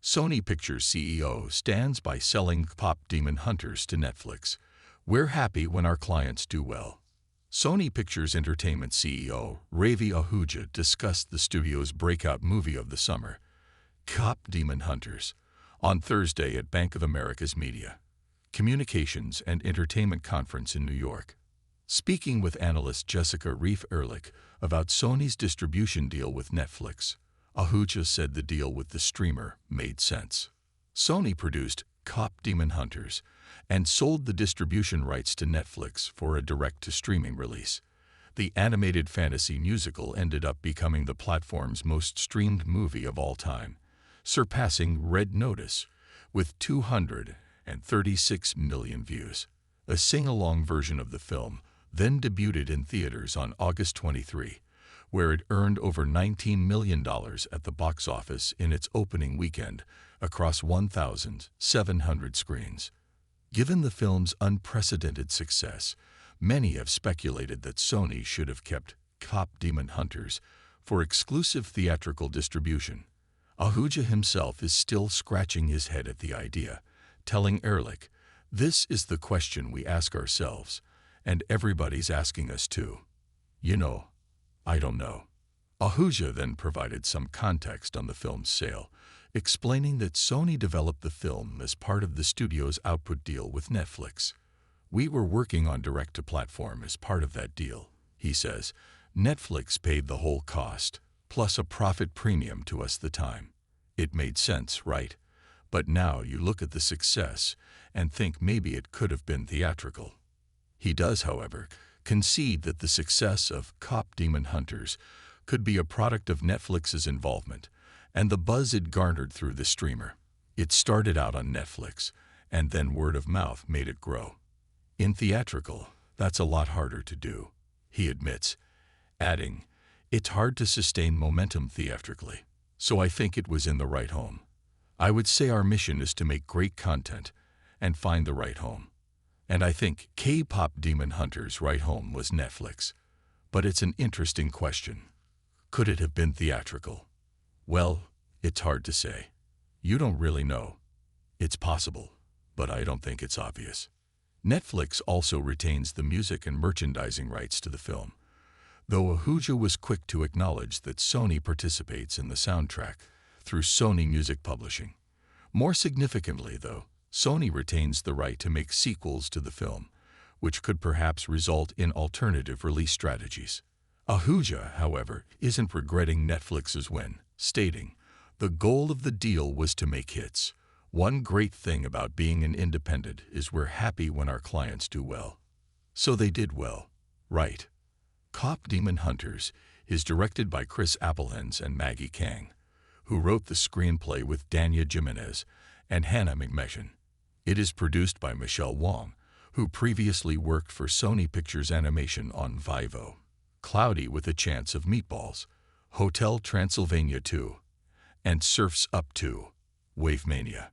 Sony Pictures CEO stands by selling K-pop Demon Hunters to Netflix. We're happy when our clients do well. Sony Pictures Entertainment CEO Ravi Ahuja discussed the studio's breakout movie of the summer, K-pop Demon Hunters, on Thursday at Bank of America's Media, Communications and Entertainment Conference in New York. Speaking with analyst Jessica Reif-Ehrlich about Sony's distribution deal with Netflix, Ahuja said the deal with the streamer made sense. Sony produced K-pop Demon Hunters and sold the distribution rights to Netflix for a direct-to-streaming release. The animated fantasy musical ended up becoming the platform's most streamed movie of all time, surpassing Red Notice with 236 million views. A sing-along version of the film then debuted in theaters on August 23, where it earned over $19 million at the box office in its opening weekend across 1,700 screens. Given the film's unprecedented success, many have speculated that Sony should have kept K-pop Demon Hunters for exclusive theatrical distribution. Ahuja himself is still scratching his head at the idea, telling Ehrlich, "This is the question we ask ourselves, and everybody's asking us too. I don't know." Ahuja then provided some context on the film's sale, explaining that Sony developed the film as part of the studio's output deal with Netflix. "We were working on direct-to-platform as part of that deal," he says. "Netflix paid the whole cost, plus a profit premium to us the time. It made sense, right? But now you look at the success and think maybe it could have been theatrical." He does, however, concede that the success of K-pop Demon Hunters could be a product of Netflix's involvement and the buzz it garnered through the streamer. It started out on Netflix, and then word of mouth made it grow. "In theatrical, that's a lot harder to do," he admits, adding, "It's hard to sustain momentum theatrically, so I think it was in the right home. I would say our mission is to make great content and find the right home. And I think K-pop Demon Hunters' right home was Netflix. But it's an interesting question. Could it have been theatrical? Well, it's hard to say. You don't really know. It's possible, but I don't think it's obvious." Netflix also retains the music and merchandising rights to the film, though Ahuja was quick to acknowledge that Sony participates in the soundtrack through Sony Music Publishing. More significantly, though, Sony retains the right to make sequels to the film, which could perhaps result in alternative release strategies. Ahuja, however, isn't regretting Netflix's win, stating, "The goal of the deal was to make hits. One great thing about being an independent is we're happy when our clients do well." So they did well, right? K-pop Demon Hunters is directed by Chris Appelhens and Maggie Kang, who wrote the screenplay with Danya Jimenez and Hannah McMechen. It is produced by Michelle Wong, who previously worked for Sony Pictures Animation on Vivo, Cloudy with a Chance of Meatballs, Hotel Transylvania 2, and Surf's Up 2, Wave Mania.